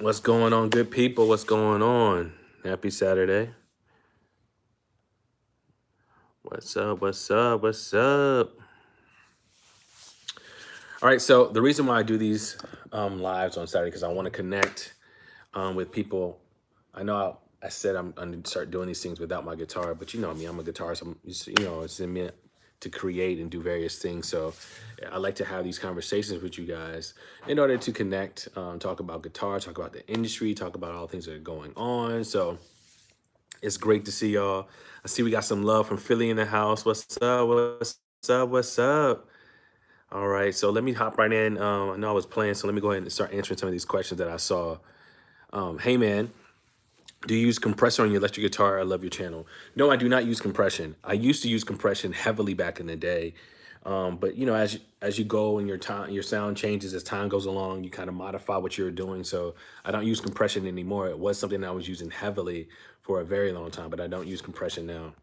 What's going on, good people? What's going on? Happy Saturday. What's up? What's up? What's up? All right, so the reason why I do these lives on Saturday because I want to connect with people. I know I said I'm going to start doing these things without my guitar, but you know me, I'm a guitarist. It's in me to create and do various things. So I like to have these conversations with you guys in order to connect, talk about guitar, talk about the industry, talk about all the things that are going on. So it's great to see y'all. I see we got some love from Philly in the house. What's up? What's up? What's up? All right, so let me hop right in. I know I was playing, so let me go ahead and start answering some of these questions that I saw. Hey man, do you use compressor on your electric guitar? I love your channel. No, I do not use compression. I used to use compression heavily back in the day. But you know, as you go and your sound changes as time goes along, you kind of modify what you're doing. So I don't use compression anymore. It was something I was using heavily for a very long time, but I don't use compression now.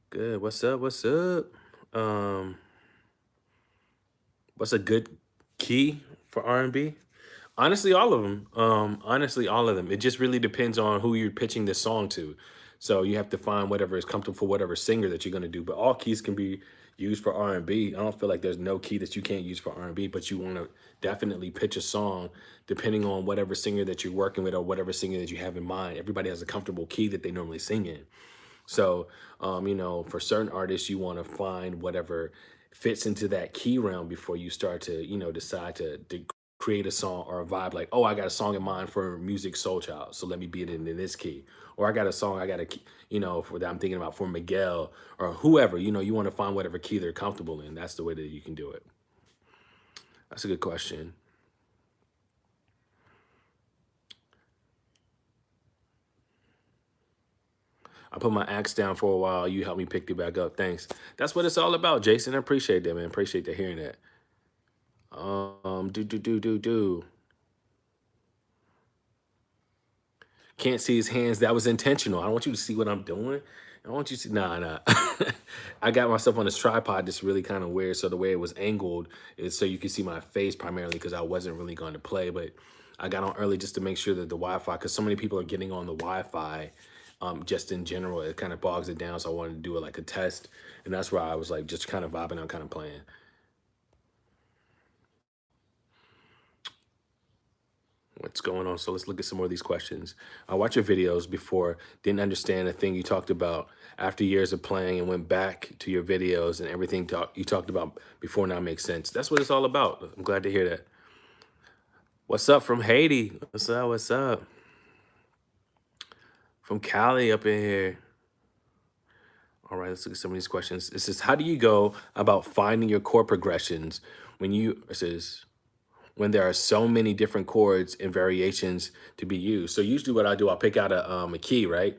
Good. What's up? What's up? Um, what's a good key for R&B? Honestly, all of them. Honestly, all of them. It just really depends on who you're pitching this song to. So you have to find whatever is comfortable for whatever singer that you're going to do. But all keys can be used for R&B. I don't feel like there's no key that you can't use for R&B, but you want to definitely pitch a song depending on whatever singer that you're working with or whatever singer that you have in mind. Everybody has a comfortable key that they normally sing in. So, you know, for certain artists, you want to find whatever fits into that key realm before you start to, you know, decide to create a song or a vibe like, oh, I got a song in mind for Music Soul Child, so let me beat it in this key. Or I got a song you know, for that I'm thinking about for Miguel or whoever. You know, you want to find whatever key they're comfortable in. That's the way that you can do it. That's a good question. I put my axe down for a while. You helped me pick it back up. Thanks. That's what it's all about, Jason. I appreciate that, man. Appreciate the hearing that. Do. Can't see his hands. That was intentional. I don't want you to see what I'm doing. I want you to nah. I got myself on this tripod that's really kind of weird. So the way it was angled is so you can see my face primarily because I wasn't really going to play. But I got on early just to make sure that the Wi-Fi, because so many people are getting on the Wi-Fi just in general, it kind of bogs it down. So I wanted to do it like a test. And that's why I was like just kind of vibing out, kind of playing. What's going on? So let's look at some more of these questions. I watched your videos before, didn't understand a thing you talked about after years of playing and went back to your videos and everything you talked about before now makes sense. That's what it's all about. I'm glad to hear that. What's up from Haiti? What's up? What's up? From Cali up in here. All right, let's look at some of these questions. It says, how do you go about finding your chord progressions it says, when there are so many different chords and variations to be used? So usually what I do, I'll pick out a key, right?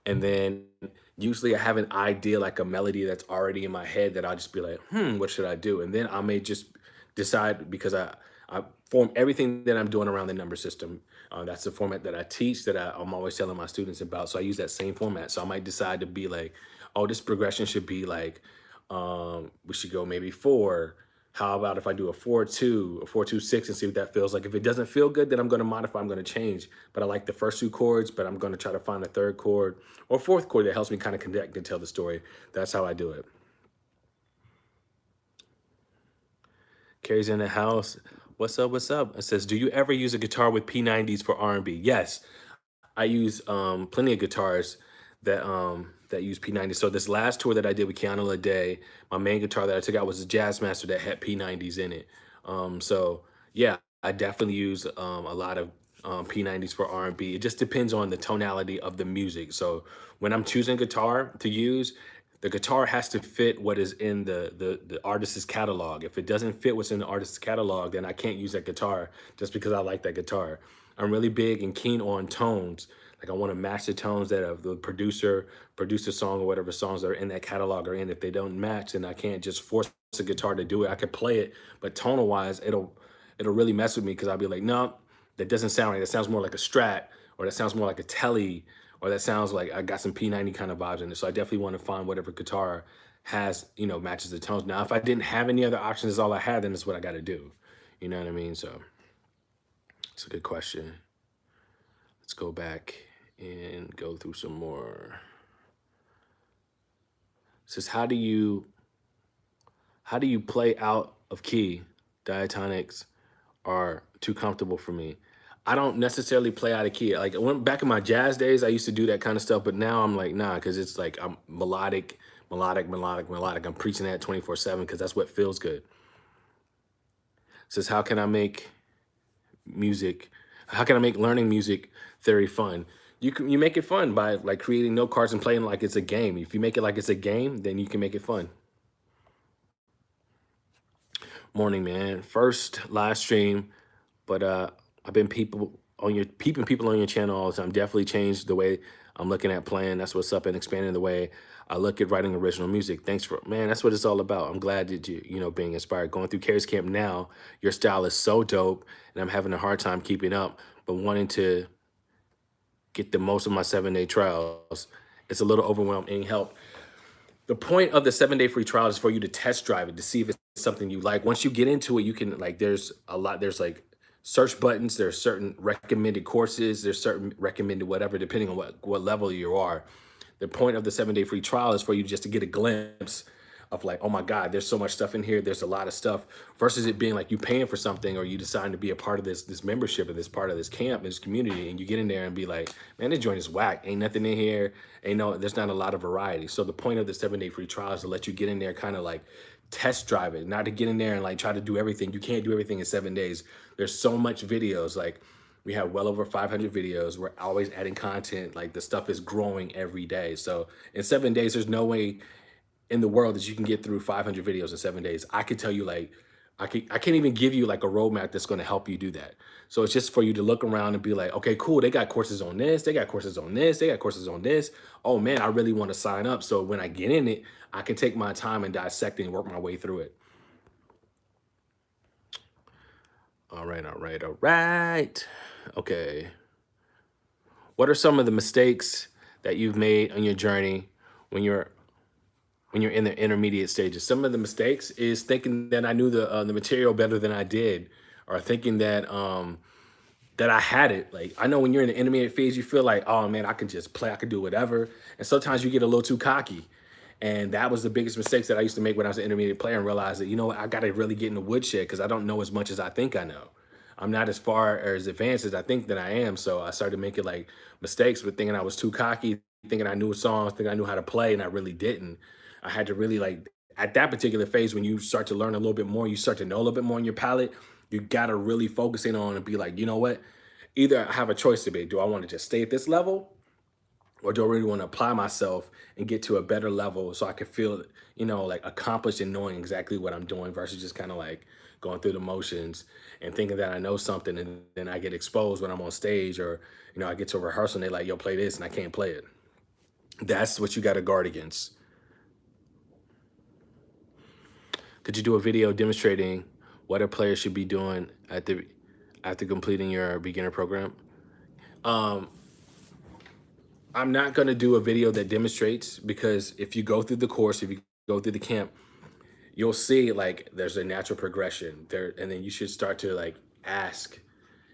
And then usually I have an idea, like a melody that's already in my head that I'll just be like, what should I do? And then I may just decide because I form everything that I'm doing around the number system. That's the format that I teach that I'm always telling my students about. So I use that same format. So I might decide to be like, oh, this progression should be like, we should go maybe 4. How about if I do a 4-2, a 4-2-6 and see what that feels like? If it doesn't feel good, then I'm going to modify, I'm going to change. But I like the first 2 chords, but I'm going to try to find a 3rd chord or 4th chord that helps me kind of connect and tell the story. That's how I do it. Kerry's in the house. What's up? What's up? It says, do you ever use a guitar with P90s for R&B? Yes, I use plenty of guitars that use P90s. So this last tour that I did with Keanu Lede, my main guitar that I took out was a Jazzmaster that had P90s in it. So yeah, I definitely use a lot of P90s for R&B. It just depends on the tonality of the music. So when I'm choosing guitar to use, the guitar has to fit what is in the artist's catalog. If it doesn't fit what's in the artist's catalog, then I can't use that guitar just because I like that guitar. I'm really big and keen on tones. Like I want to match the tones that the producer produced a song or whatever songs that are in that catalog are in. If they don't match, then I can't just force a guitar to do it. I could play it, but tonal wise, it'll really mess with me because I'll be like, no, that doesn't sound right. That sounds more like a Strat, or that sounds more like a Tele, or that sounds like I got some P90 kind of vibes in it. So I definitely want to find whatever guitar has, matches the tones. Now, if I didn't have any other options, that's all I had, then that's what I got to do. You know what I mean? So it's a good question. Let's go back and go through some more. It says, how do you play out of key? Diatonics are too comfortable for me. I don't necessarily play out of key. Like I went back in my jazz days, I used to do that kind of stuff, but now I'm like, nah, because it's like I'm melodic, melodic, melodic, melodic. I'm preaching that 24/7 because that's what feels good. It says, how can I make music? How can I make learning music theory fun? You make it fun by like creating note cards and playing like it's a game. If you make it like it's a game, then you can make it fun. Morning, man. First live stream, but I've been peeping people on your channel all the time. Definitely changed the way I'm looking at playing. That's what's up, and expanding the way I look at writing original music. Thanks for, man. That's what it's all about. I'm glad that being inspired. Going through Kerry's camp now, your style is so dope, and I'm having a hard time keeping up, but wanting to get the most of my 7-day trials. It's a little overwhelming. Any help? The point of the 7-day free trial is for you to test drive it to see if it's something you like. Once you get into it, you can like there's like search buttons, there's certain recommended courses, there's certain recommended whatever, depending on what level you are. The point of the 7-day free trial is for you just to get a glimpse of like, oh my God, there's so much stuff in here. There's a lot of stuff, versus it being like you paying for something, or you deciding to be a part of this membership, and this part of this camp, this community, and you get in there and be like, man, this joint is whack. Ain't nothing in here. There's not a lot of variety. So the point of the 7-day free trial is to let you get in there, kind of like test drive it, not to get in there and like try to do everything. You can't do everything in 7 days. There's so much videos. Like we have well over 500 videos. We're always adding content. Like the stuff is growing every day. So in 7 days, there's no way in the world that you can get through 500 videos in 7 days. I could tell you like, I can't even give you like a roadmap that's going to help you do that. So it's just for you to look around and be like, okay, cool. They got courses on this. They got courses on this. They got courses on this. Oh man, I really want to sign up. So when I get in it, I can take my time and dissect it and work my way through it. All right, all right, all right. Okay. What are some of the mistakes that you've made on your journey when you're in the intermediate stages? Some of the mistakes is thinking that I knew the material better than I did, or thinking that that I had it. Like I know when you're in the intermediate phase, you feel like, oh man, I can just play, I can do whatever. And sometimes you get a little too cocky. And that was the biggest mistakes that I used to make when I was an intermediate player, and realized that, I got to really get in the woodshed because I don't know as much as I think I know. I'm not as far or as advanced as I think that I am. So I started making like mistakes with thinking I was too cocky, thinking I knew songs, thinking I knew how to play, and I really didn't. I had to really like at that particular phase, when you start to learn a little bit more, you start to know a little bit more in your palette, you got to really focus in on and be like, you know what? Either I have a choice to be, do I want to just stay at this level, or do I really want to apply myself and get to a better level so I can feel, like accomplished in knowing exactly what I'm doing, versus just kind of like going through the motions and thinking that I know something, and then I get exposed when I'm on stage, or, I get to a rehearsal and they're like, yo, play this, and I can't play it. That's what you got to guard against. Could you do a video demonstrating what a player should be doing after completing your beginner program? Um, I'm not going to do a video that demonstrates, because if you go through the course, if you go through the camp, you'll see like there's a natural progression there. And then you should start to like ask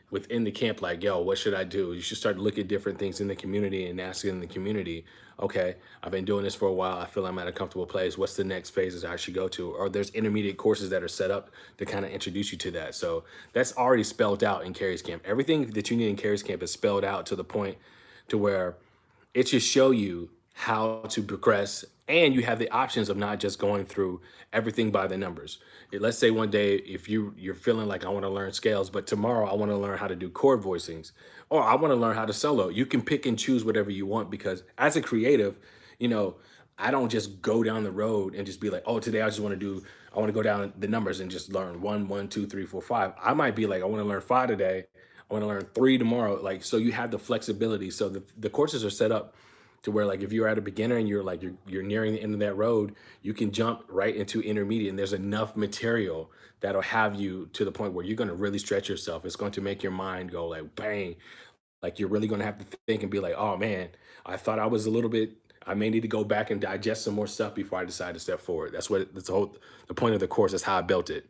within the camp, like, yo, what should I do? You should start to look at different things in the community and ask in the community, okay, I've been doing this for a while. I feel I'm at a comfortable place. What's the next phases I should go to? Or there's intermediate courses that are set up to kind of introduce you to that. So that's already spelled out in Kerry's camp. Everything that you need in Kerry's camp is spelled out to the point to where it should show you how to progress, and you have the options of not just going through everything by the numbers. Let's say one day, if you're feeling like I want to learn scales, but tomorrow I want to learn how to do chord voicings, or I want to learn how to solo. You can pick and choose whatever you want, because as a creative, I don't just go down the road and just be like, oh, today I want to go down the numbers and just learn 1, 1, 2, 3, 4, 5. I might be like, I want to learn 5 today. I want to learn 3 tomorrow. Like, so you have the flexibility. So the courses are set up to where, like, if you're at a beginner and you're nearing the end of that road, you can jump right into intermediate, and there's enough material that'll have you to the point where you're going to really stretch yourself. It's going to make your mind go like bang. Like you're really gonna have to think and be like, oh man, I thought I was a little bit. I may need to go back and digest some more stuff before I decide to step forward. That's the point of the course. That's how I built it.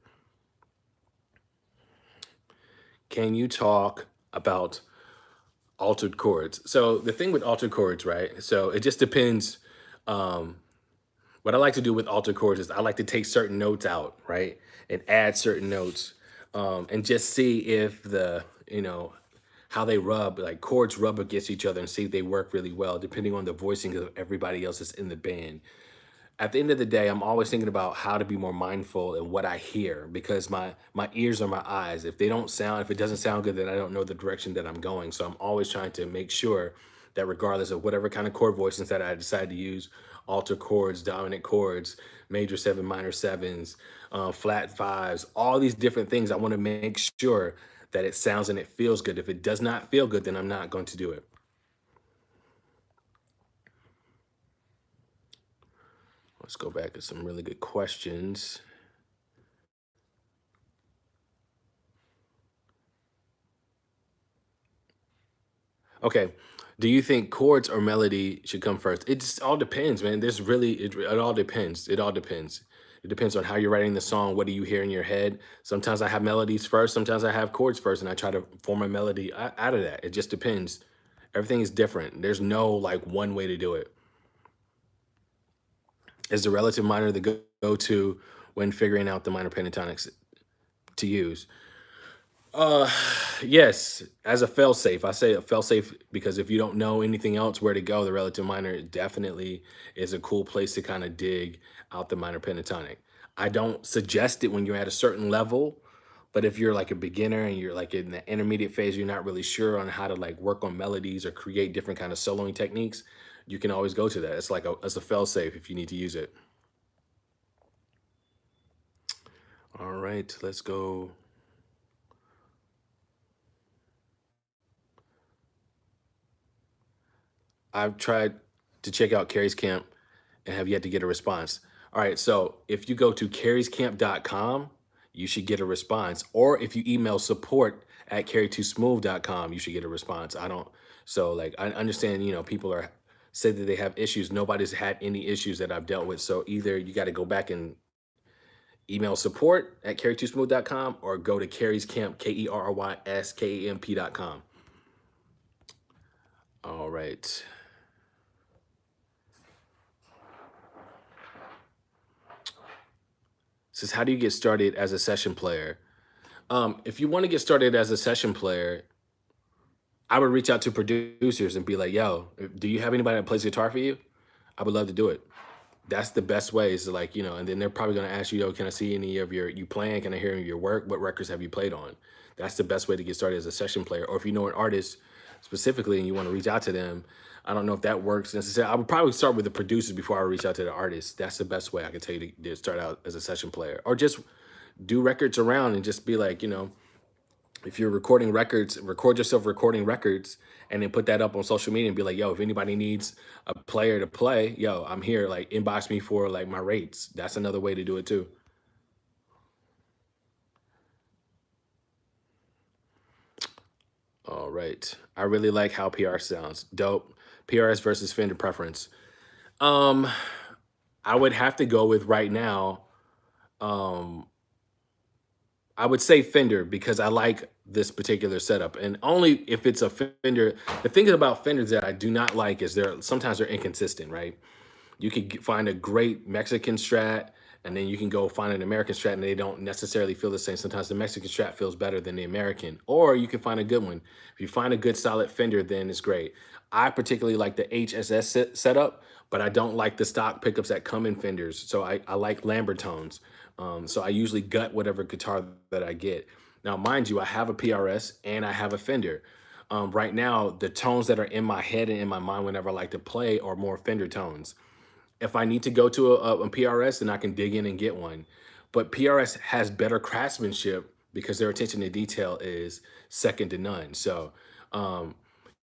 Can you talk about altered chords? So the thing with altered chords, right? So it just depends. Um, what I like to do with altered chords is I like to take certain notes out, right, and add certain notes, and just see if how they rub, like chords rub against each other, and see if they work really well, depending on the voicing of everybody else that's in the band. At the end of the day, I'm always thinking about how to be more mindful in what I hear, because my ears are my eyes. If it doesn't sound good, then I don't know the direction that I'm going. So I'm always trying to make sure that regardless of whatever kind of chord voicings that I decide to use, alter chords, dominant chords, major seven, minor sevens, flat fives, all these different things, I want to make sure that it sounds and it feels good. If it does not feel good, then I'm not going to do it. Let's go back to some really good questions. Okay. Do you think chords or melody should come first? It just all depends, man. It all depends. It all depends. It depends on how you're writing the song. What do you hear in your head? Sometimes I have melodies first. Sometimes I have chords first, and I try to form a melody out of that. It just depends. Everything is different. There's no like one way to do it. Is the relative minor the go-to when figuring out the minor pentatonics to use? Uh, yes, as a fail-safe. I say a fail-safe because if you don't know anything else where to go, the relative minor definitely is a cool place to kind of dig out the minor pentatonic. I don't suggest it when you're at a certain level, but if you're like a beginner and you're like in the intermediate phase, you're not really sure on how to like work on melodies or create different kind of soloing techniques, you can always go to that. It's a fail-safe if you need to use it. All right, let's go. I've tried to check out Kerry's camp and have yet to get a response. All right, so if you go to carriescamp.com, you should get a response. Or if you email support at carry2smooth.com, you should get a response. I don't, so like I understand, people are say that they have issues. Nobody's had any issues that I've dealt with. So either you got to go back and email support at carry2smooth.com or go to Kerry's camp, KERRYSKAMP.com. All right. Says, how do you get started as a session player? If you want to get started as a session player, I would reach out to producers and be like, yo, do you have anybody that plays guitar for you? I would love to do it. That's the best way is to like, and then they're probably going to ask you, yo, can I see any of you playing? Can I hear your work? What records have you played on? That's the best way to get started as a session player. Or if you know an artist specifically and you want to reach out to them, I don't know if that works necessarily. I would probably start with the producers before I reach out to the artists. That's the best way I can tell you to start out as a session player. Or just do records around and just be like, if you're recording records, record yourself recording records and then put that up on social media and be like, yo, if anybody needs a player to play, yo, I'm here. Like inbox me for like my rates. That's another way to do it too. All right. I really like how PR sounds. Dope. PRS versus Fender preference. Um, I would have to go with right now. Um, I would say Fender because I like this particular setup, and only if it's a Fender. The thing about Fenders that I do not like is sometimes they're inconsistent, right? You could find a great Mexican Strat, and then you can go find an American Strat, and they don't necessarily feel the same. Sometimes the Mexican Strat feels better than the American, or you can find a good one. If you find a good solid Fender, then it's great. I particularly like the HSS setup, but I don't like the stock pickups that come in Fenders. So I like Lambert tones. So I usually gut whatever guitar that I get. Now, mind you, I have a PRS and I have a Fender. Right now, the tones that are in my head and in my mind whenever I like to play are more Fender tones. If I need to go to a PRS, then I can dig in and get one. But PRS has better craftsmanship because their attention to detail is second to none. So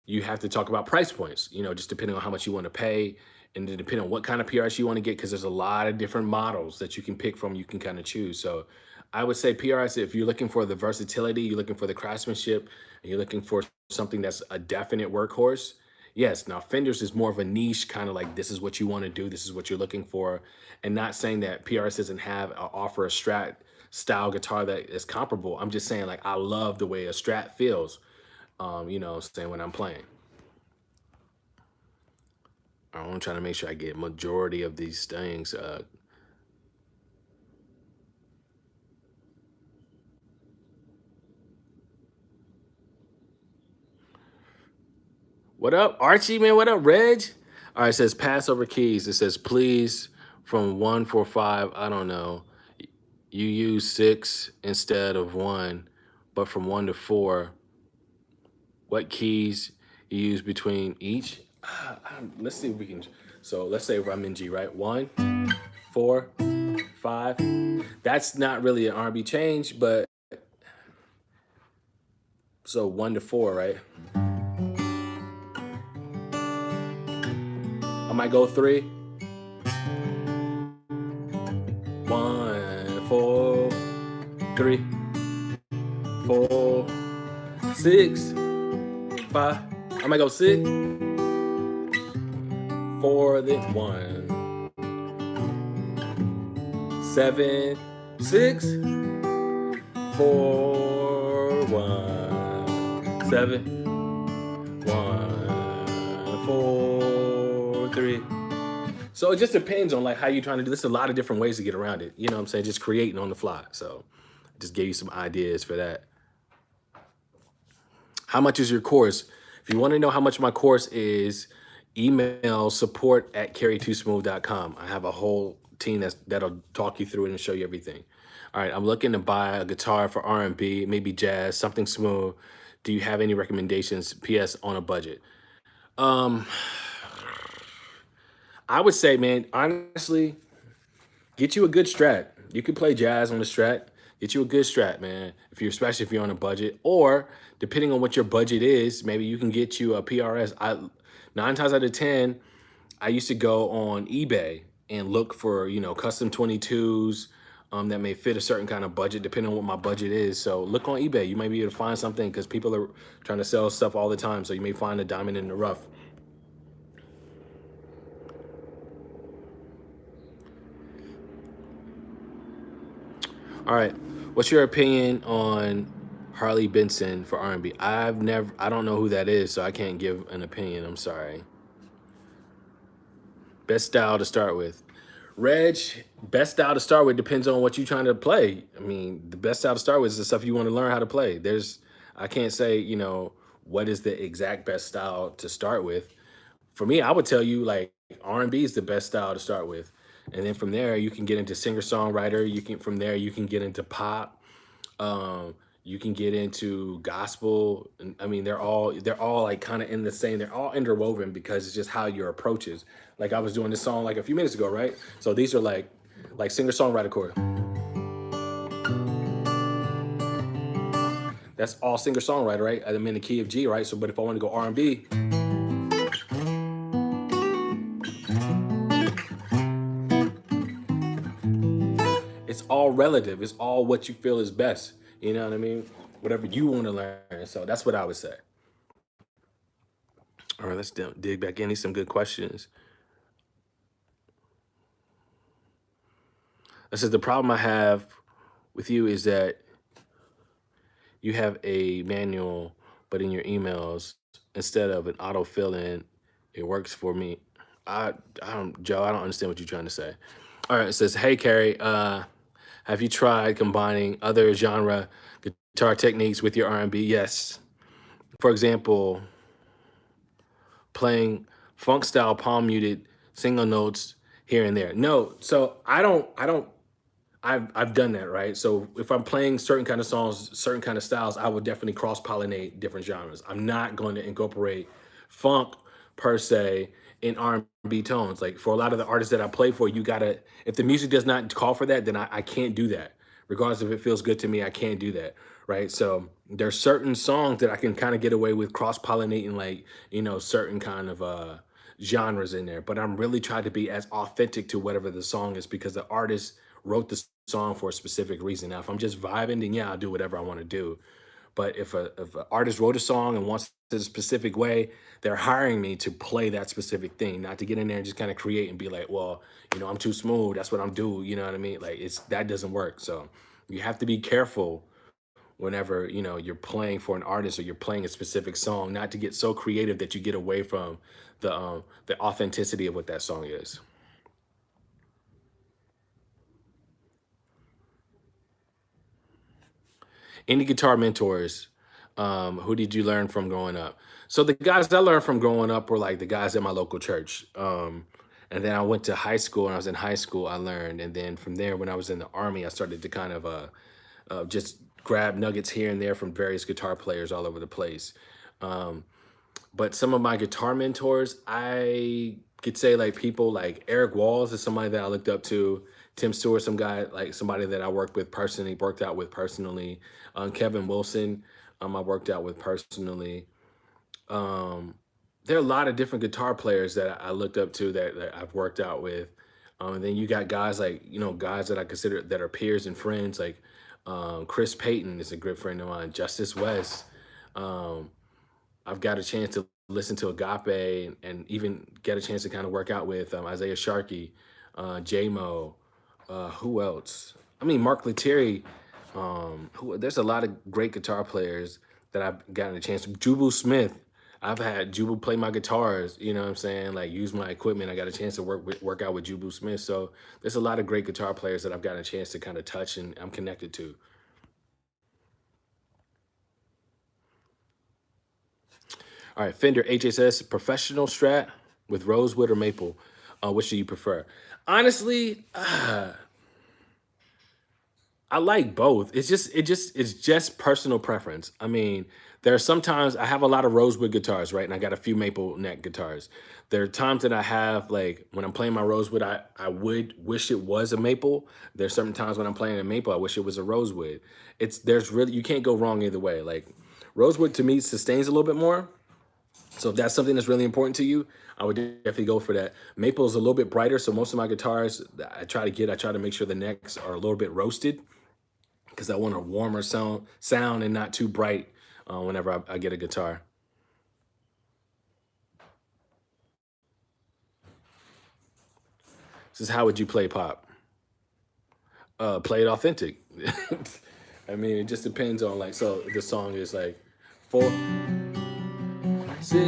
you have to talk about price points, just depending on how much you want to pay and then depending on what kind of PRS you want to get, because there's a lot of different models that you can pick from, you can kind of choose. So I would say PRS, if you're looking for the versatility, you're looking for the craftsmanship, and you're looking for something that's a definite workhorse, yes. Now Fenders is more of a niche, kind of like this is what you want to do, this is what you're looking for, and not saying that PRS doesn't have offer a Strat style guitar that is comparable. I'm just saying like I love the way a Strat feels. You know, saying when I'm playing. I'm trying to make sure I get majority of these things. What up, Archie, man? What up, Reg? All right, it says pass over keys. It says please from 145. I don't know. You use 6 instead of 1, but from 1 to 4, what keys you use between each? Let's see if we can. So let's say if I'm in G, right? 1, 4, 5. That's not really an R&B change, but so 1 to 4, right? I might go 3. 1, 4, 3, 4, 6, 5. I might go 6, 4, then 1, 7, 6, 4, 1, 7, 1, 4, 3. So it just depends on like how you're trying to do this. A lot of different ways to get around it. You know what I'm saying? Just creating on the fly. So I just gave you some ideas for that. How much is your course? If you want to know how much my course is, email support@kerry2smooth.com. I have a whole team that'll talk you through it and show you everything. All right, I'm looking to buy a guitar for R&B, maybe jazz, something smooth. Do you have any recommendations? PS on a budget. I would say, man, honestly, get you a good Strat. You could play jazz on the Strat. Get you a good Strat, man. Especially if you're on a budget, or depending on what your budget is, maybe you can get you a PRS. 9 times out of 10, I used to go on eBay and look for custom 22s that may fit a certain kind of budget, depending on what my budget is. So look on eBay. You might be able to find something because people are trying to sell stuff all the time. So you may find a diamond in the rough. All right, what's your opinion on Harley Benson for R&B? I don't know who that is, so I can't give an opinion. I'm sorry. Best style to start with. Reg, best style to start with depends on what you're trying to play. I mean, the best style to start with is the stuff you want to learn how to play. I can't say, what is the exact best style to start with. For me, I would tell you like R&B is the best style to start with. And then from there, you can get into singer-songwriter. From there, you can get into pop. You can get into gospel. I mean, they're all like kind of in the same. They're all interwoven because it's just how your approach is. Like I was doing this song like a few minutes ago, right? So these are like singer-songwriter chord. That's all singer-songwriter, right? I'm in the key of G, right? So, but if I want to go R&B, it's all relative. It's all what you feel is best. You know what I mean? Whatever you want to learn. So that's what I would say. All right, let's dig back in. These some good questions. This is the problem I have with you is that you have a manual, but in your emails, instead of an auto fill in, it works for me. Joe, I don't understand what you're trying to say. All right, it says, hey, Kerry, have you tried combining other genre guitar techniques with your R&B? Yes. For example, playing funk style palm muted single notes here and there. No, so I've done that, right? So if I'm playing certain kind of songs, certain kind of styles, I would definitely cross-pollinate different genres. I'm not going to incorporate funk per se in R&B tones. Like for a lot of the artists that I play for, if the music does not call for that, then I can't do that. Regardless if it feels good to me, I can't do that, right? So there's certain songs that I can kind of get away with cross-pollinating like, certain kind of genres in there. But I'm really trying to be as authentic to whatever the song is because the artist wrote the song for a specific reason. Now, if I'm just vibing, then yeah, I'll do whatever I want to do. But if an artist wrote a song and wants it a specific way, they're hiring me to play that specific thing, not to get in there and just kind of create and be like, well, I'm too smooth. That's what I'm doing. You know what I mean? Like that doesn't work. So you have to be careful whenever you're playing for an artist or you're playing a specific song, not to get so creative that you get away from the authenticity of what that song is. Any guitar mentors, who did you learn from growing up? So the guys I learned from growing up were like the guys at my local church. And then I went to high school, and I was in high school, I learned. And then from there, when I was in the Army, I started to kind of just grab nuggets here and there from various guitar players all over the place. Um, but some of my guitar mentors, I could say like people like Eric Walls is somebody that I looked up to. Tim Stewart, some guy like somebody that I worked out with personally. Kevin Wilson, I worked out with personally. Um, there are a lot of different guitar players that I looked up to that I've worked out with. And then you got guys like, guys that I consider that are peers and friends, like Chris Payton is a good friend of mine, Justice West. Um, I've got a chance to listen to Agape and even get a chance to kind of work out with Isaiah Sharkey, J-Mo, who else? I mean, Mark Lettieri. There's a lot of great guitar players that I've gotten a chance to. Jubu Smith. I've had Jubu play my guitars, you know what I'm saying? Like use my equipment. I got a chance to work out with Jubu Smith. So there's a lot of great guitar players that I've gotten a chance to kind of touch and I'm connected to. All right, Fender HSS professional Strat with Rosewood or Maple. Which do you prefer? Honestly, I like both. It's just personal preference. I mean, there are sometimes I have a lot of rosewood guitars, right? And I got a few maple neck guitars. There are times that I have like when I'm playing my rosewood, I would wish it was a maple. There's certain times when I'm playing a maple, I wish it was a rosewood. There's really you can't go wrong either way. Like rosewood to me sustains a little bit more. So if that's something that's really important to you, I would definitely go for that. Maple is a little bit brighter, so most of my guitars that I try to make sure the necks are a little bit roasted because I want a warmer sound and not too bright whenever I get a guitar. This is how would you play pop? Play it authentic. I mean, it just depends on like so the song is like 4, 6.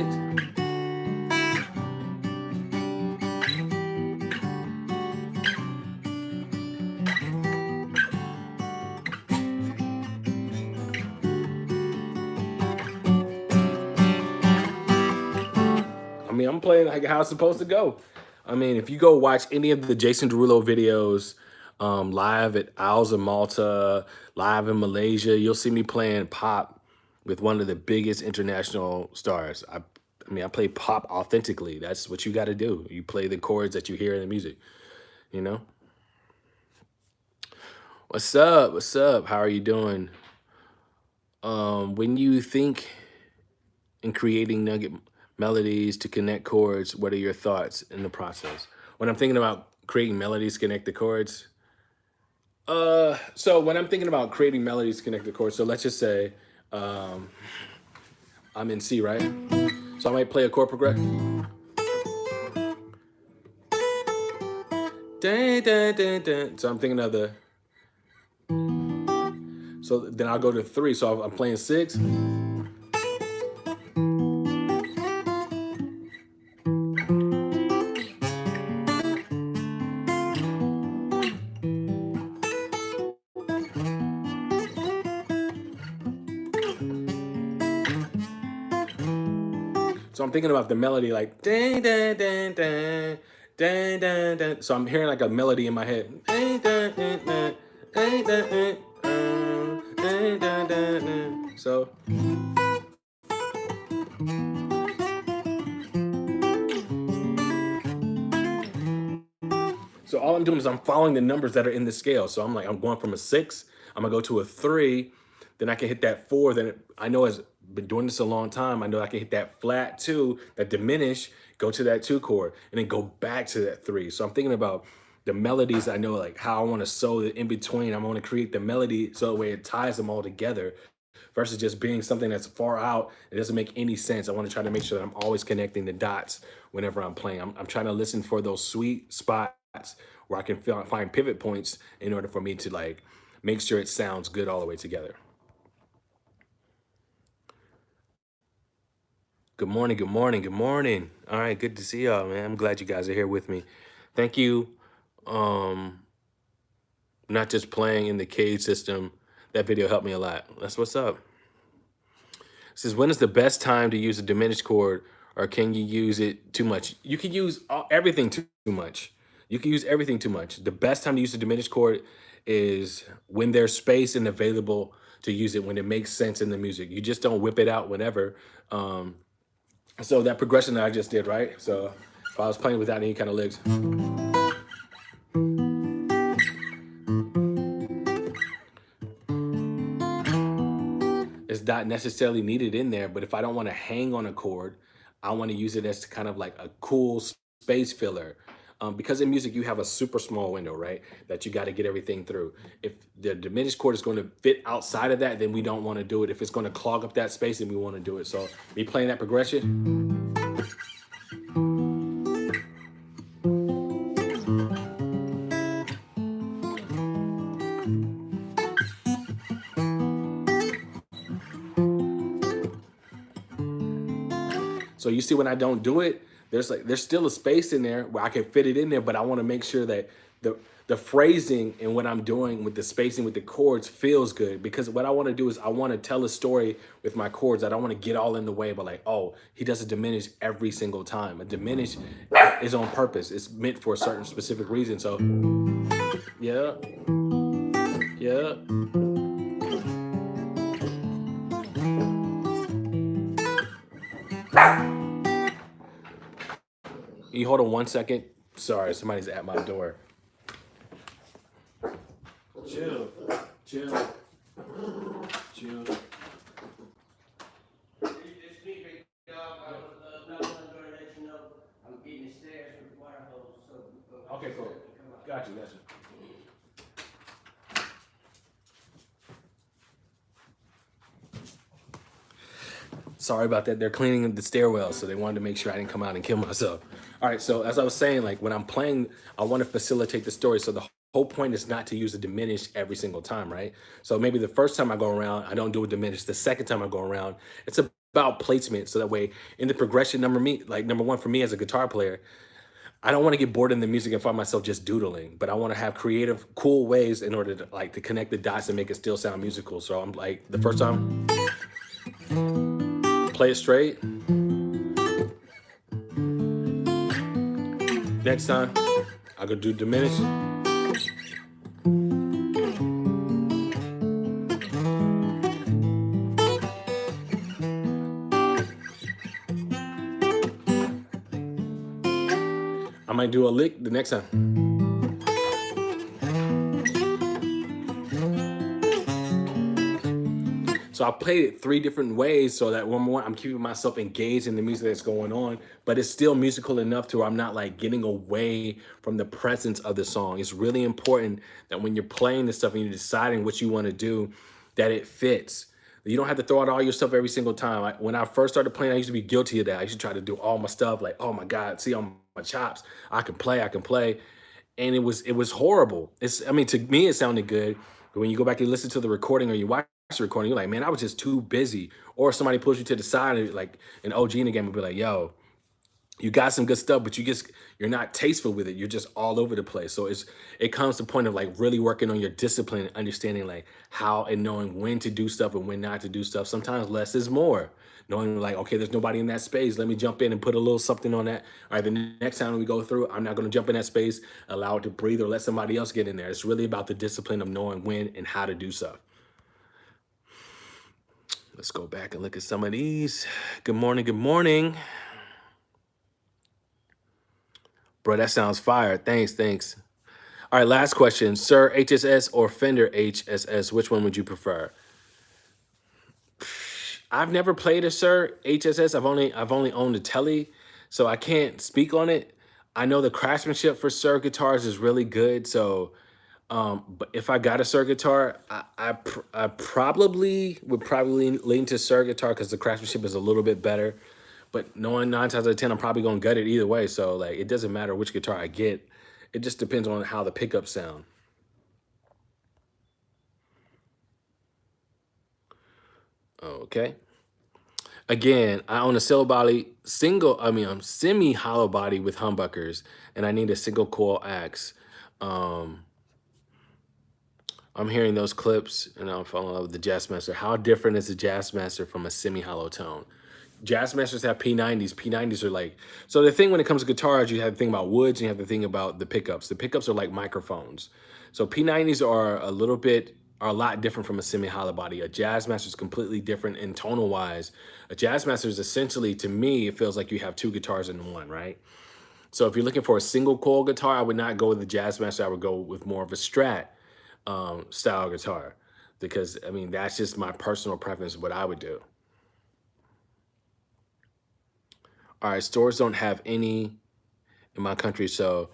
I mean, I'm playing like how it's supposed to go. I mean, if you go watch any of the Jason Derulo videos, live at Isles of Malta, live in Malaysia, you'll see me playing pop with one of the biggest international stars. I mean, I play pop authentically. That's what you got to do. You play the chords that you hear in the music, you know? What's up? What's up? How are you doing? When you think in creating nugget melodies to connect chords, what are your thoughts in the process? When I'm thinking about creating melodies to connect the chords, so when I'm thinking about creating melodies to connect the chords, so let's just say um, I'm in C, right? So I might play a chord progression. Dun, dun, dun, dun. So I'm thinking of the. So then I'll go to 3. So I'm playing 6. So I'm thinking about the melody like dun, dun, dun, dun, dun, dun, dun. So I'm hearing like a melody in my head. Dun, dun, dun, dun, dun, dun, dun, dun, dun, dun. So all I'm doing is I'm following the numbers that are in the scale. So I'm going from a 6, I'm gonna go to a 3, then I can hit that 4. I know as been doing this a long time, I know I can hit that flat 2, that diminish, go to that 2 chord, and then go back to that 3. So I'm thinking about the melodies. I know like how I want to sew it in between. I want to create the melody so that way it ties them all together. versus just being something that's far out. It doesn't make any sense. I want to try to make sure that I'm always connecting the dots whenever I'm playing. I'm trying to listen for those sweet spots where I can find pivot points in order for me to like make sure it sounds good all the way together. Good morning, good morning, good morning. All right, good to see y'all, man. I'm glad you guys are here with me. Thank you. Um, Not just playing in the cage system. That video helped me a lot. That's what's up. It says, when is the best time to use a diminished chord, or can you use it too much? You can use everything too much. You can use everything too much. The best time to use a diminished chord is when there's space and available to use it, when it makes sense in the music. You just don't whip it out whenever. So that progression that I just did, right? So if I was playing without any kind of licks, it's not necessarily needed in there, but if I don't want to hang on a chord, I want to use it as kind of like a cool space filler. Because in music, you have a super small window, right? That you got to get everything through. If the diminished chord is going to fit outside of that, then we don't want to do it. If it's going to clog up that space, then we want to do it. So me playing that progression. So you see when I don't do it, there's still a space in there where I can fit it in there, but I want to make sure that the phrasing and what I'm doing with the spacing with the chords feels good, because what I want to do is I want to tell a story with my chords. I don't want to get all in the way, but like, oh, he does a diminish every single time. A diminish is on purpose. It's meant for a certain specific reason. So yeah, yeah. You hold on 1 second. Sorry, somebody's at my door. Chill, chill, chill. Okay, cool. Got you, got you. Sorry about that. They're cleaning the stairwell, so they wanted to make sure I didn't come out and kill myself. All right, so as I was saying, like when I'm playing, I want to facilitate the story. So the whole point is not to use a diminished every single time, right? So maybe the first time I go around, I don't do a diminished. The second time I go around, it's about placement. So that way, in the progression, number one for me as a guitar player, I don't want to get bored in the music and find myself just doodling, but I want to have creative, cool ways in order to like to connect the dots and make it still sound musical. So I'm like, the first time, play it straight. Next time, I go do diminished. I might do a lick the next time. So I played it 3 different ways so that one, I'm keeping myself engaged in the music that's going on, but it's still musical enough to where I'm not like getting away from the presence of the song. It's really important that when you're playing this stuff and you're deciding what you want to do, that it fits. You don't have to throw out all your stuff every single time. When I first started playing, I used to be guilty of that. I used to try to do all my stuff like, oh my God, see all my chops. I can play. And it was horrible. I mean, to me, it sounded good. But when you go back and listen to the recording or you watch the recording, you're like, man, I was just too busy. Or somebody pulls you to the side and like an OG in the game will be like, yo, you got some good stuff, but you're not tasteful with it. You're just all over the place. So it comes to the point of like really working on your discipline and understanding like how and knowing when to do stuff and when not to do stuff. Sometimes less is more. Knowing like, okay, there's nobody in that space. Let me jump in and put a little something on that. All right, the next time we go through, I'm not going to jump in that space, allow it to breathe or let somebody else get in there. It's really about the discipline of knowing when and how to do stuff. Let's go back and look at some of these. Good morning, good morning. Bro, that sounds fire. Thanks. All right, last question. Sir HSS or Fender HSS, which one would you prefer? I've never played a Sir HSS. I've only owned a Telly, so I can't speak on it. I know the craftsmanship for Sir guitars is really good, so But if I got a Sur guitar, I probably would lean to Sur guitar because the craftsmanship is a little bit better. But knowing 9 times out of 10, I'm probably gonna gut it either way. So like, it doesn't matter which guitar I get. It just depends on how the pickups sound. Okay. Again, I own a semi-hollow body with humbuckers, and I need a single coil axe. Um, I'm hearing those clips, and I'm falling in love with the Jazzmaster. How different is the Jazzmaster from a semi-hollow tone? Jazzmasters have P90s. P90s are like, so the thing when it comes to guitars, you have the thing about woods and you have the thing about the pickups. The pickups are like microphones. So P90s are a lot different from a semi-hollow body. A Jazzmaster is completely different in tonal wise. A Jazzmaster is essentially, to me, it feels like you have two guitars in one, right? So if you're looking for a single coil guitar, I would not go with the Jazzmaster. I would go with more of a Strat style guitar, because I mean, that's just my personal preference, what I would do. All right, stores don't have any in my country, so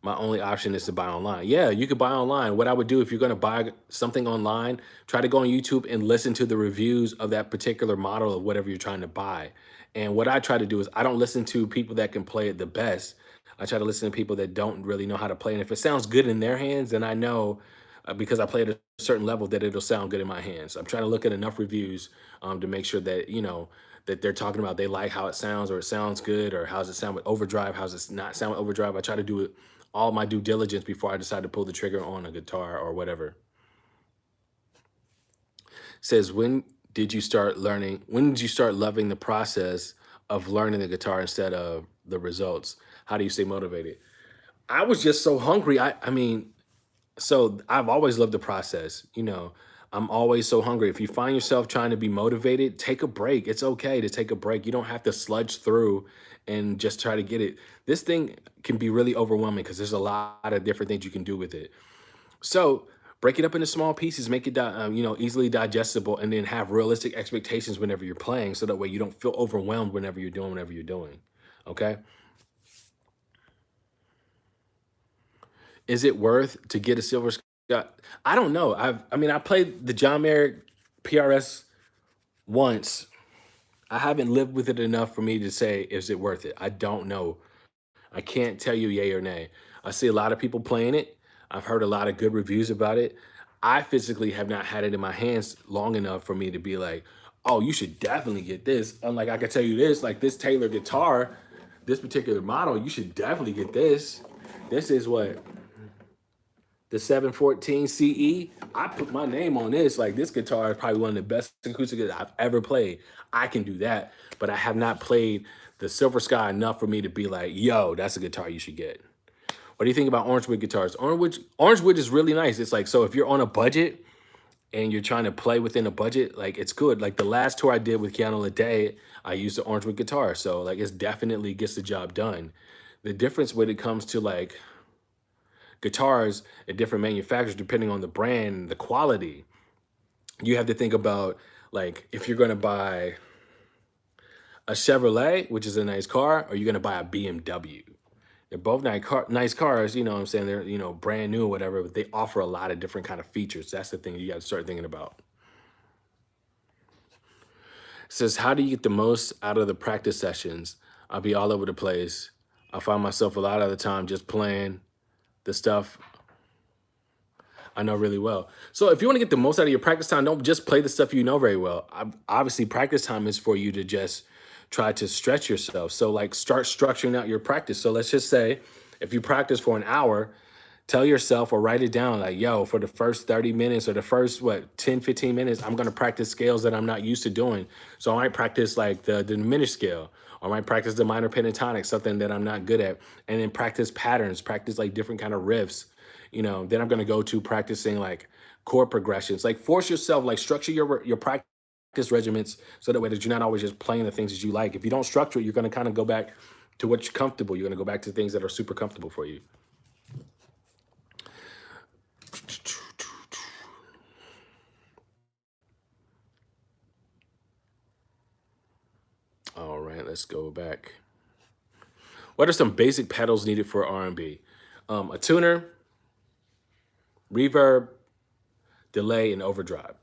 my only option is to buy online. Yeah, you could buy online. What I would do if you're going to buy something online, try to go on YouTube and listen to the reviews of that particular model of whatever you're trying to buy. And what I try to do is I don't listen to people that can play it the best. I try to listen to people that don't really know how to play. And if it sounds good in their hands, then I know because I play at a certain level that it'll sound good in my hands. I'm trying to look at enough reviews to make sure that, that they're talking about they like how it sounds or it sounds good or how does it sound with overdrive, how does it not sound with overdrive. I try to do it all my due diligence before I decide to pull the trigger on a guitar or whatever. Says, when did you start loving the process of learning the guitar instead of the results? How do you stay motivated? I was just so hungry. So I've always loved the process. I'm always so hungry. If you find yourself trying to be motivated, take a break. It's okay to take a break. You don't have to sludge through and just try to get it. This thing can be really overwhelming because there's a lot of different things you can do with it. So break it up into small pieces, make it easily digestible, and then have realistic expectations whenever you're playing, so that way you don't feel overwhelmed whenever you're doing whatever you're doing. Okay. Is it worth to get a silver Scott? I don't know. I played the John Mayer PRS once. I haven't lived with it enough for me to say, is it worth it? I don't know. I can't tell you yay or nay. I see a lot of people playing it. I've heard a lot of good reviews about it. I physically have not had it in my hands long enough for me to be like, oh, you should definitely get this. Unlike I can tell you this, like this Taylor guitar, this particular model, you should definitely get this. This is what, the 714 CE. I put my name on this. Like, this guitar is probably one of the best acoustic guitars I've ever played. I can do that, but I have not played the Silver Sky enough for me to be like, yo, that's a guitar you should get. What do you think about Orangewood guitars? Orangewood is really nice. It's like, so if you're on a budget and you're trying to play within a budget, like, it's good. Like the last tour I did with Keanu Lede, I used the Orangewood guitar. So like, it definitely gets the job done. The difference when it comes to like guitars at different manufacturers, depending on the brand, the quality, you have to think about, like, if you're going to buy a Chevrolet, which is a nice car, or you're going to buy a BMW. They're both nice cars, you know what I'm saying? They're, brand new or whatever, but they offer a lot of different kind of features. That's the thing you got to start thinking about. It says, how do you get the most out of the practice sessions? I'll be all over the place. I find myself a lot of the time just playing the stuff I know really well. So if you want to get the most out of your practice time, don't just play the stuff you know very well. Obviously, practice time is for you to just try to stretch yourself. So like, start structuring out your practice. So let's just say if you practice for an hour, tell yourself or write it down like, yo, for the first 30 minutes or the first, 10, 15 minutes, I'm going to practice scales that I'm not used to doing. So I might practice like the diminished scale, or I might practice the minor pentatonic, something that I'm not good at, and then practice patterns, practice like different kind of riffs. Then I'm going to go to practicing like chord progressions. Like, force yourself, like, structure your practice regiments so that way that you're not always just playing the things that you like. If you don't structure it, you're going to kind of go back to what's comfortable. You're going to go back to things that are super comfortable for you. All right, let's go back. What are some basic pedals needed for R&B? A tuner, reverb, delay, and overdrive.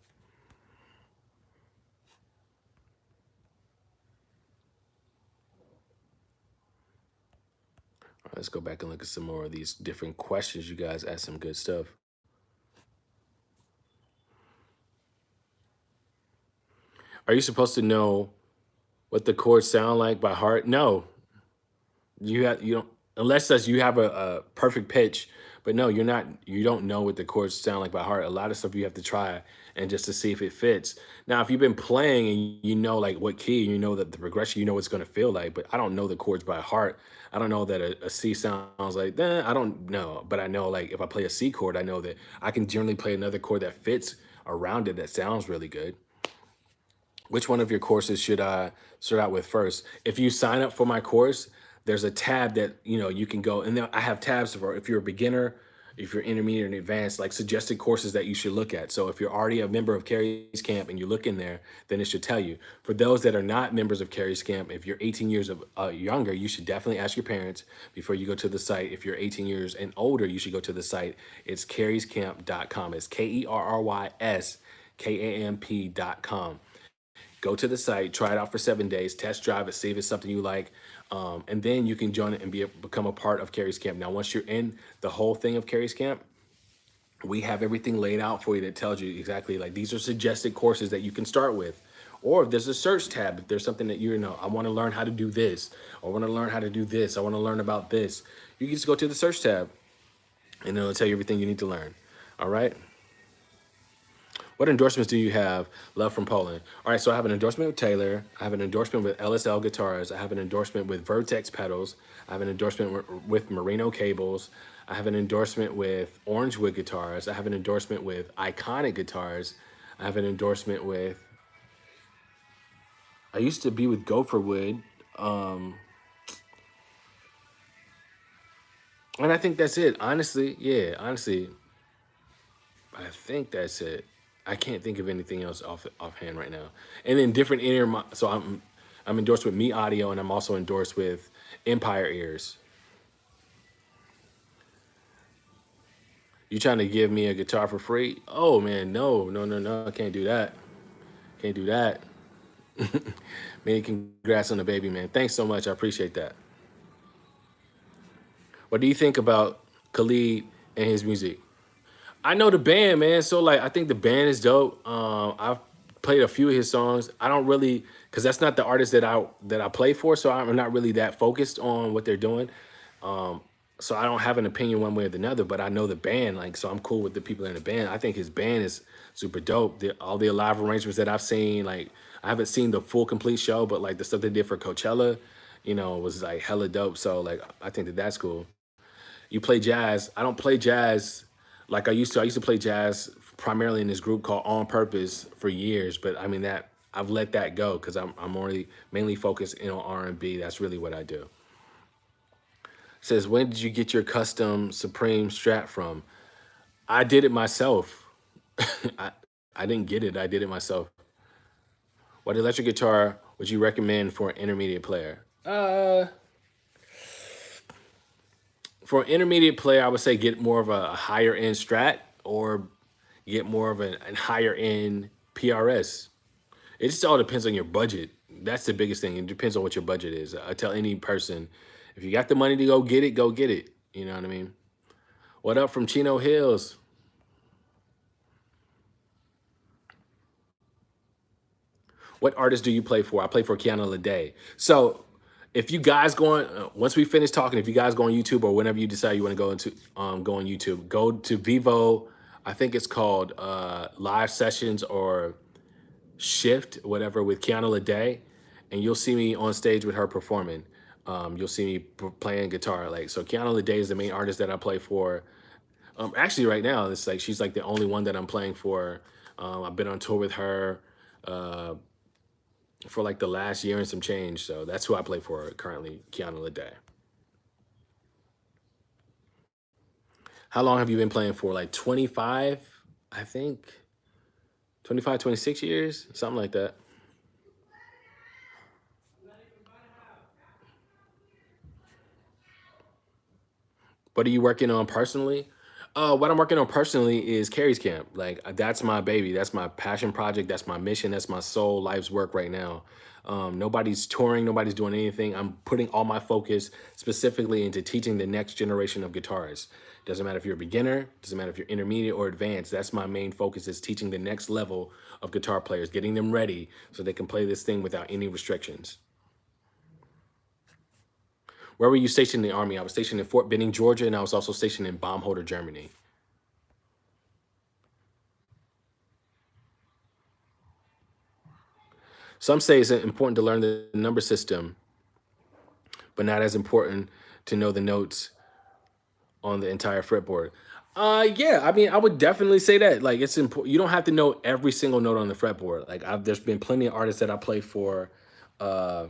All right, let's go back and look at some more of these different questions. You guys asked some good stuff. Are you supposed to know what the chords sound like by heart? No, you don't, unless that's you have a perfect pitch. But no, you're not. You don't know what the chords sound like by heart. A lot of stuff you have to try and just to see if it fits. Now, if you've been playing and you know like what key, you know that the progression, you know what it's going to feel like. But I don't know the chords by heart. I don't know that a C sounds like that. I don't know, but I know like if I play a C chord, I know that I can generally play another chord that fits around it that sounds really good. Which one of your courses should I start out with first? If you sign up for my course, there's a tab that you can go, and then I have tabs for if you're a beginner, if you're intermediate and advanced, like suggested courses that you should look at. So if you're already a member of Kerry's Camp and you look in there, then it should tell you. For those that are not members of Kerry's Camp, if you're 18 years of younger, you should definitely ask your parents before you go to the site. If you're 18 years and older, you should go to the site. It's kerryscamp.com. It's KERRYSKAMP.com. Go to the site, try it out for 7 days, test drive it, see if it's something you like, and then you can join it and become a part of Kerry's Camp. Now, once you're in the whole thing of Kerry's Camp, we have everything laid out for you that tells you exactly like these are suggested courses that you can start with. Or if there's a search tab, if there's something that I want to learn how to do this, I want to learn how to do this, I want to learn about this, you can just go to the search tab and it'll tell you everything you need to learn. All right. What endorsements do you have? Love from Poland. All right, so I have an endorsement with Taylor. I have an endorsement with LSL Guitars. I have an endorsement with Vertex Pedals. I have an endorsement with Merino Cables. I have an endorsement with Orangewood Guitars. I have an endorsement with Iconic Guitars. I have an endorsement with, I used to be with Gopherwood. And I think that's it. Honestly, yeah, honestly, I think that's it. I can't think of anything else offhand right now. And then different ear, so I'm endorsed with Me Audio, and I'm also endorsed with Empire Ears. You trying to give me a guitar for free? Oh man, no, no, no, no, I can't do that. Can't do that. Man, congrats on the baby, man. Thanks so much. I appreciate that. What do you think about Khalid and his music? I know the band, man. So like, I think the band is dope. I've played a few of his songs. I don't really, cause that's not the artist that I play for. So I'm not really that focused on what they're doing. So I don't have an opinion one way or the other. But I know the band, like, so I'm cool with the people in the band. I think his band is super dope. All the live arrangements that I've seen, like, I haven't seen the full complete show, but like the stuff they did for Coachella, was like hella dope. So like, I think that that's cool. You play jazz. I don't play jazz like I used to. I used to play jazz primarily in this group called On Purpose for years, but I mean that I've let that go because I'm already mainly focused in on R&B. That's really what I do. Says, when did you get your custom Supreme Strat from? I did it myself. I I didn't get it. I did it myself. What electric guitar would you recommend for an intermediate player? For an intermediate player, I would say get more of a higher end Strat or get more of a higher end PRS. It just all depends on your budget. That's the biggest thing. It depends on what your budget is. I tell any person, if you got the money to go get it, go get it. You know what I mean? What up from Chino Hills? What artist do you play for? I play for Kiana Lede. So if you guys once we finish talking, if you guys go on YouTube or whenever you decide you want to go on YouTube, go to Vivo. I think it's called Live Sessions or Shift, whatever, with Kiana Lede, and you'll see me on stage with her performing. You'll see me playing guitar. Like, so Kiana Lede is the main artist that I play for. Actually, right now, it's like she's like the only one that I'm playing for. I've been on tour with her for like the last year and some change. So that's who I play for currently, Kiana Lede. How long have you been playing for? Like 25, I think. 25, 26 years, something like that. What are you working on personally? What I'm working on personally is Kerry's Camp. Like that's my baby. That's my passion project. That's my mission. That's my soul life's work right now. Nobody's touring. Nobody's doing anything. I'm putting all my focus specifically into teaching the next generation of guitarists. Doesn't matter if you're a beginner. Doesn't matter if you're intermediate or advanced. That's my main focus is teaching the next level of guitar players, getting them ready so they can play this thing without any restrictions. Where were you stationed in the Army? I was stationed in Fort Benning, Georgia, and I was also stationed in Baumholder, Germany. Some say it's important to learn the number system, but not as important to know the notes on the entire fretboard. Yeah, I mean, I would definitely say that. Like, it's important. You don't have to know every single note on the fretboard. Like, there's been plenty of artists that I play for, uh,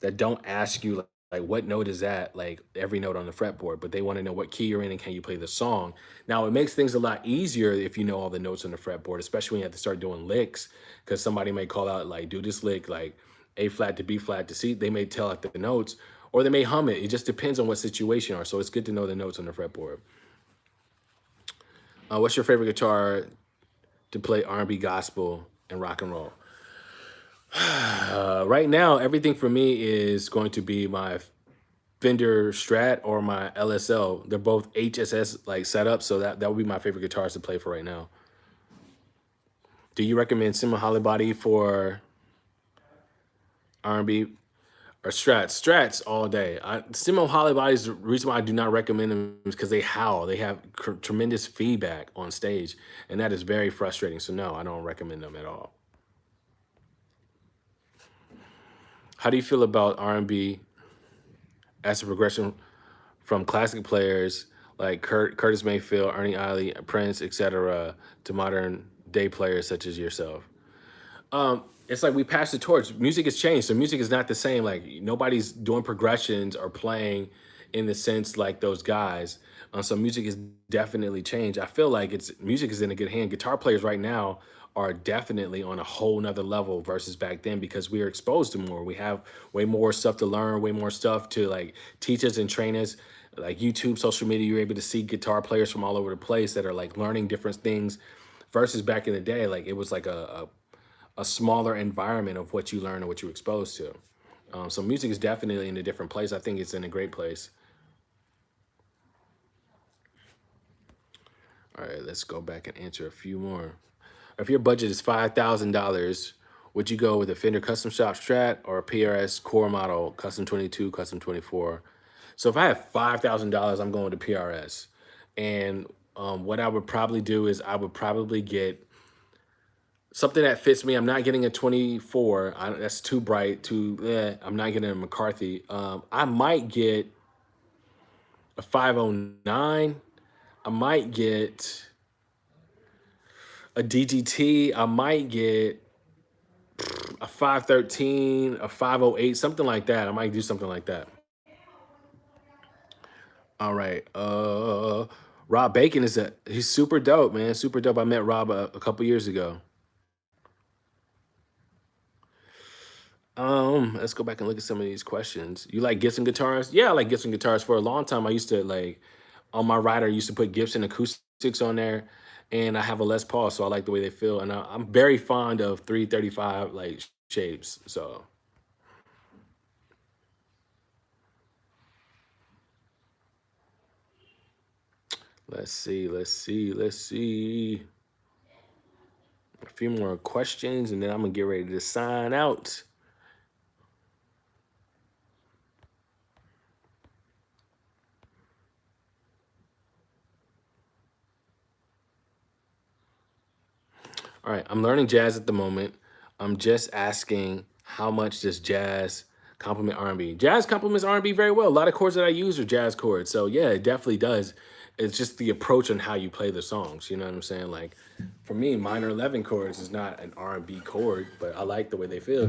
that don't ask you like what note is that, like every note on the fretboard, but they want to know what key you're in and can you play the song. Now it makes things a lot easier if you know all the notes on the fretboard, especially when you have to start doing licks, because somebody may call out like do this lick like A flat to B flat to C. They may tell like the notes, or they may hum it. It just depends on what situation are. So it's good to know the notes on the fretboard. What's your favorite guitar to play R&B, gospel, and rock and roll? Right now, everything for me is going to be my Fender Strat or my LSL. They're both HSS like setup, so that would be my favorite guitars to play for right now. Do you recommend SemiHollow body for R&B or Strats? Strats all day. SemiHollow bodies. The reason why I do not recommend them is because they howl. They have tremendous feedback on stage, and that is very frustrating. So no, I don't recommend them at all. How do you feel about R&B as a progression from classic players like Curtis Mayfield, Ernie Isley, Prince, etc., to modern day players such as yourself? It's like we passed the torch. Music has changed, so music is not the same. Like nobody's doing progressions or playing in the sense like those guys. So music has definitely changed. I feel like it's music is in a good hand. Guitar players right now are definitely on a whole nother level versus back then because we are exposed to more. We have way more stuff to learn, way more stuff to like teach us and train us. Like YouTube, social media, you're able to see guitar players from all over the place that are like learning different things versus back in the day, like it was like a smaller environment of what you learn and what you're exposed to. So music is definitely in a different place. I think it's in a great place. All right, let's go back and answer a few more. If your budget is $5,000, would you go with a Fender Custom Shop Strat or a PRS core model, Custom 22, Custom 24? So if I have $5,000, I'm going to PRS. And what I would probably do is I would probably get something that fits me. I'm not getting a 24. That's too bright. I'm not getting a McCarthy. I might get a 509. I might get a DGT. I might get a 513, a 508, something like that. I might do something like that. All right. Rob Bacon he's super dope, man. Super dope. I met Rob a couple years ago. Let's go back and look at some of these questions. You like Gibson guitars? Yeah, I like Gibson guitars. For a long time, I used to like on my rider, I used to put Gibson acoustics on there, and I have a Les Paul, so I like the way they feel. And I'm very fond of 335 like shapes. So let's see, let's see, let's see. A few more questions, and then I'm gonna get ready to sign out. All right, I'm learning jazz at the moment. I'm just asking how much does jazz complement R&B? Jazz complements R&B very well. A lot of chords that I use are jazz chords. So yeah, it definitely does. It's just the approach on how you play the songs. You know what I'm saying? Like for me, minor 11 chords is not an R&B chord, but I like the way they feel.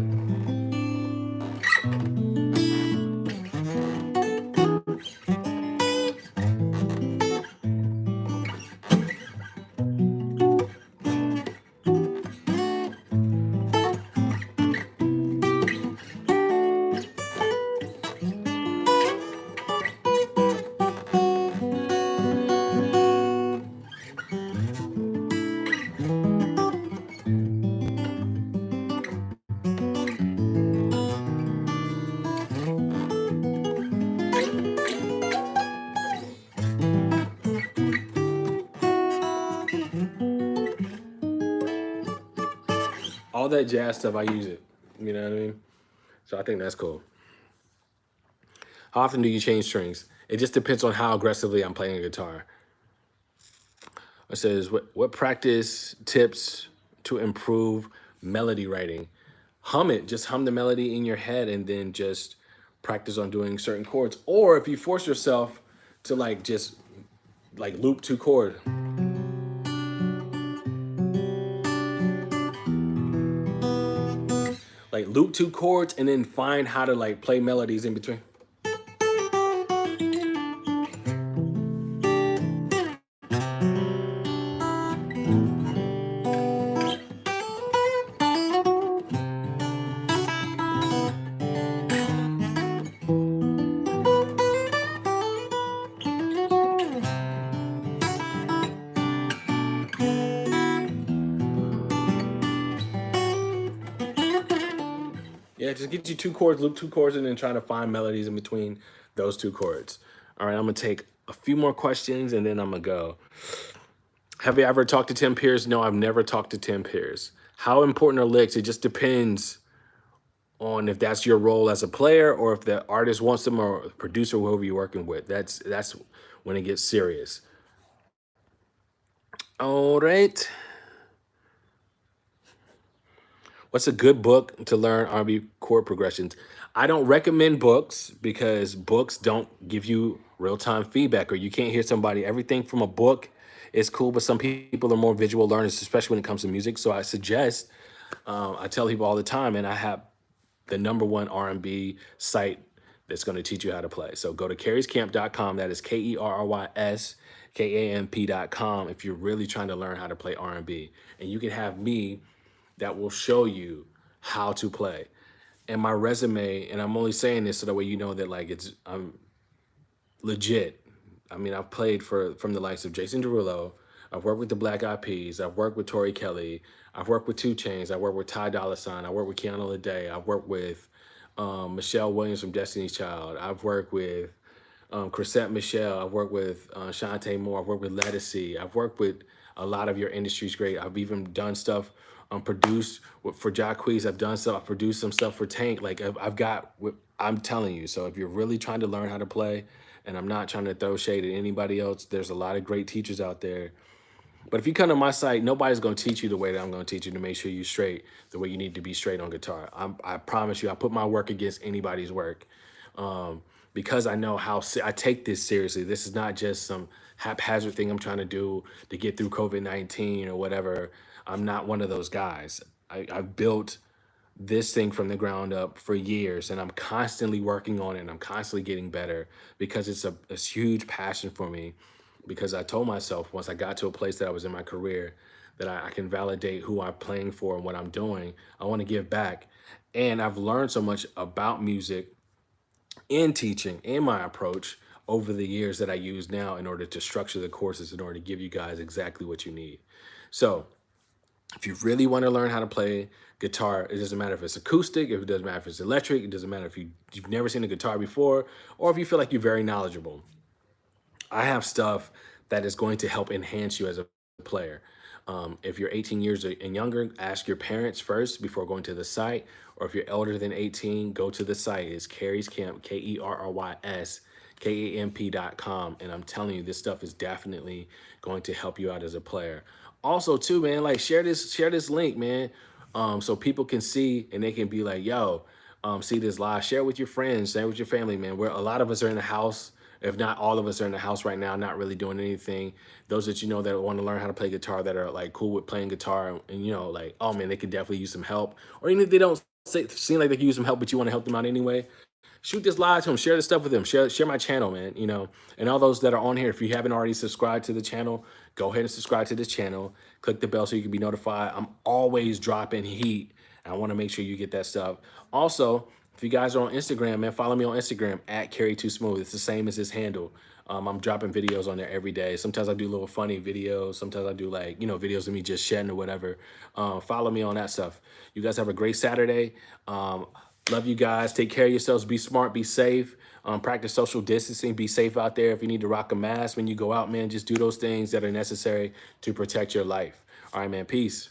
all that jazz stuff, I use it. You know what I mean? So I think that's cool. How often do you change strings? It just depends on how aggressively I'm playing a guitar. It says, what practice tips to improve melody writing? Hum it, just hum the melody in your head and then just practice on doing certain chords. Or if you force yourself to like just like loop 2 chords. Like loop 2 chords and then find how to like play melodies in between. Yeah, just get you 2 chords, loop 2 chords, and then try to find melodies in between those 2 chords. All right, I'm gonna take a few more questions and then I'm gonna go. Have you ever talked to Tim Pierce? No, I've never talked to Tim Pierce. How important are licks? It just depends on if that's your role as a player or if the artist wants them or the producer, whoever you're working with. That's when it gets serious. All right. What's a good book to learn R&B chord progressions? I don't recommend books because books don't give you real-time feedback, or you can't hear somebody. Everything from a book is cool, but some people are more visual learners, especially when it comes to music. So I suggest, I tell people all the time, and I have the #1 R&B site that's going to teach you how to play. So go to kerryscamp.com. That is KERRYSKAMP.com if you're really trying to learn how to play R&B. And you can have me that will show you how to play. And my resume, and I'm only saying this so that way you know that like I'm legit. I mean, I've played from the likes of Jason Derulo. I've worked with the Black Eyed Peas. I've worked with Tori Kelly. I've worked with 2 Chainz. I've worked with Ty Dolla $ign. I worked with Kiana Lede. I've worked with Michelle Williams from Destiny's Child. I've worked with Chrisette Michelle. I've worked with Shantae Moore. I've worked with Lettucey. I've worked with a lot of your industry's great. I've even done stuff produced for Jacquees. I've done stuff. I've produced some stuff for Tank. Like I'm telling you. So if you're really trying to learn how to play, and I'm not trying to throw shade at anybody else, there's a lot of great teachers out there. But if you come to my site, nobody's going to teach you the way that I'm going to teach you to make sure you're straight, the way you need to be straight on guitar. I promise you, I put my work against anybody's work because I know how I take this seriously. This is not just some haphazard thing I'm trying to do to get through COVID-19 or whatever. I'm not one of those guys. I've built this thing from the ground up for years, and I'm constantly working on it, and I'm constantly getting better because it's a huge passion for me. Because I told myself once I got to a place that I was in my career that I can validate who I'm playing for and what I'm doing. I want to give back. And I've learned so much about music and teaching and my approach over the years that I use now in order to structure the courses in order to give you guys exactly what you need. So if you really want to learn how to play guitar, it doesn't matter if it's acoustic, it doesn't matter if it's electric, it doesn't matter if you've never seen a guitar before, or if you feel like you're very knowledgeable. I have stuff that is going to help enhance you as a player. If you're 18 years and younger, ask your parents first before going to the site. Or if you're elder than 18, go to the site. It's Kerry's Camp, KERRYSKAMP.com. And I'm telling you, this stuff is definitely going to help you out as a player. Also, too, man, like share this link, man, so people can see and they can be like, yo, see this live. Share it with your friends, share it with your family, man. Where a lot of us are in the house. If not all of us are in the house right now, not really doing anything. Those that you know that want to learn how to play guitar, that are like cool with playing guitar, and you know, like, oh man, they could definitely use some help. Or even if they don't seem like they can use some help, but you want to help them out anyway, shoot this live to them, share this stuff with them, share my channel, man. You know, and all those that are on here, if you haven't already subscribed to the channel, go ahead and subscribe to this channel. Click the bell so you can be notified. I'm always dropping heat, and I want to make sure you get that stuff. Also, if you guys are on Instagram, man, follow me on Instagram at Kerry2Smooth. It's the same as his handle. I'm dropping videos on there every day. Sometimes I do little funny videos. Sometimes I do like, you know, videos of me just shedding or whatever. Follow me on that stuff. You guys have a great Saturday. Love you guys. Take care of yourselves. Be smart. Be safe. Practice social distancing. Be safe out there. If you need to rock a mask when you go out, man, just do those things that are necessary to protect your life. All right, man. Peace.